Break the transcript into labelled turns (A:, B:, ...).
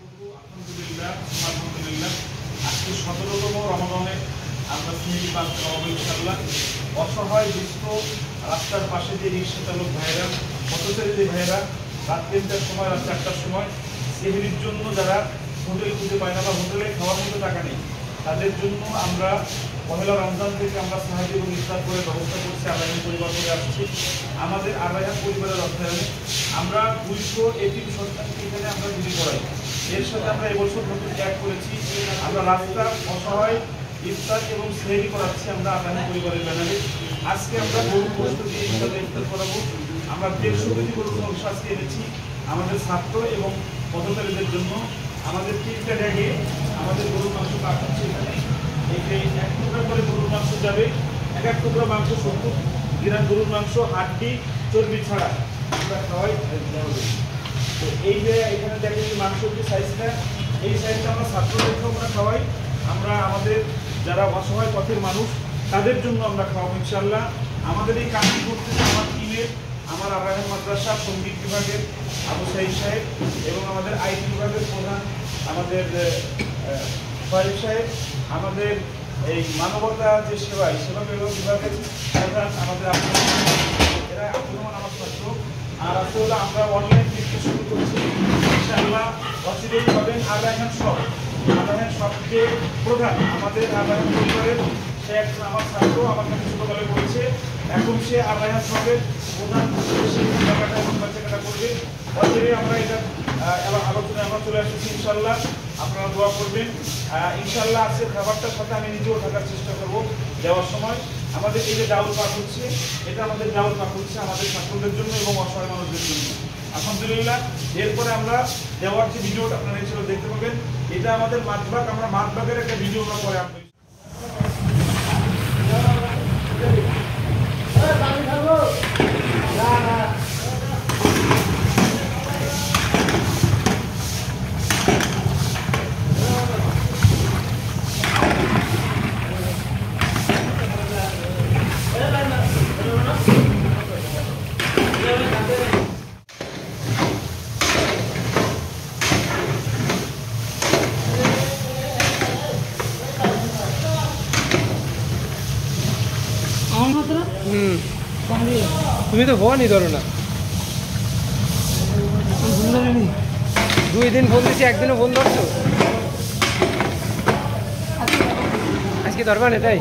A: আলহামদুলিল্লাহ আজকে 17তম রমাদানে আমরা সিনেরি পাস করাবো ইনশাআল্লাহ। অসহায় দুস্থ রাস্তার পাশে যে রিক্সা চালক ভাইয়েরা, পথচারী ভাইয়েরা রাত 3টার সময়, রাত 4টার সময় সেহরির জন্য যারা হোটেল খুঁজে পায় না বা হোটেলে খাওয়ার মতো টাকা নেই, তাদের জন্য আমরা পহেলা রমজান থেকে আমরা সাহায্য এবং ইফতার করে ব্যবস্থা করছি। আরাইহান পরিবার করে আসছি। আমাদের আরাইহান পরিবারের অর্থায়নে আমরা 200 এতিম সন্তানকে এখানে আমরা বিলি করাই। এর সাথে আমরা এবছর নতুন অ্যাড করেছি, আমরা রাস্তা অসহায় ইফতার এবং সেহরি করাচ্ছি আমরা আরাইহান পরিবারের ব্যানারে। আজকে আমরা গরুর গোশত দিয়ে ইফতার করাবো। আমরা 150 কেজি গরুর মাংস আজকে এনেছি আমাদের ছাত্র এবং পথচারীদের জন্য। আমাদের 3টা ব্যাগে আমাদের গরুর মাংস কাটা হচ্ছে। এখানে এই 1 টুকরা করে গরুর মাংস যাবে। এক টুকরা মাংস 70 গ্রাম গরুর মাংস, হাড্ডি চর্বি ছাড়া আমরা খাওয়াই। তো এই যে এখানে দেখেন যে মাংসের যে সাইজটা, এই সাইজটা আমরা ছাত্রদেরকেও আমরা খাওয়াই। আমরা আমাদের যারা অসহায় পথের মানুষ তাদের জন্য আমরা খাওয়াবো ইনশাআল্লাহ। আমাদের এই কাজটি করতেছে আমার টিমের, আমার আরাইহান মাদ্রাসা সঙ্গীত বিভাগের আবু সাইদ সাহেব এবং আমাদের আইটি বিভাগের প্রধান আমাদের ফারিদ সাহেব, আমাদের এই মানবতা যে সেবা, এই সেবা বিভাগের প্রধান আমাদের এরা আপনার আমার ছাত্র। আর আসলে আমরা অনলাইন শিক্ষা শুরু করছি ইনশাআল্লাহ। অচিরেই হবেন আরাইহান সব। আরাইহান সবকে প্রধান আমাদের আরাইহান পরিবারের, সে একজন আমার ছাত্র, আমার কাছে ছোটবেলায় পড়েছে। এখন সে আরাইহান সবের প্রধান সেই জায়গাটা এবং বাচ্চাটা করবে। অচিরেই আমরা এটা আলোচনায় আমরা চলে আসছি ইনশাআল্লাহ। আপনারা দোয়া করবেন ইনশাআল্লাহ। আজকের খাবারটার সাথে আমি নিজেও থাকার চেষ্টা করবো দেওয়ার সময়। আমাদের এই যে ডাউল পাক হচ্ছে, এটা আমাদের ডাউল পাক হচ্ছে আমাদের ছাত্রদের জন্য এবং অসহায় মানুষদের জন্য আলহামদুলিল্লাহ। এরপরে আমরা দেওয়ার যে ভিডিওটা আপনারা হিসেবে দেখতে পাবেন, এটা আমাদের মাঠবাগ, আমরা মাঠবাগের একটা ভিডিও আমরা পরে আনবো।
B: তুমি তো ফোনই ধরো না। 2 দিন ফোন দিচ্ছি, একদিনও ফোন ধরছো। আজকে ধরবা না তাই?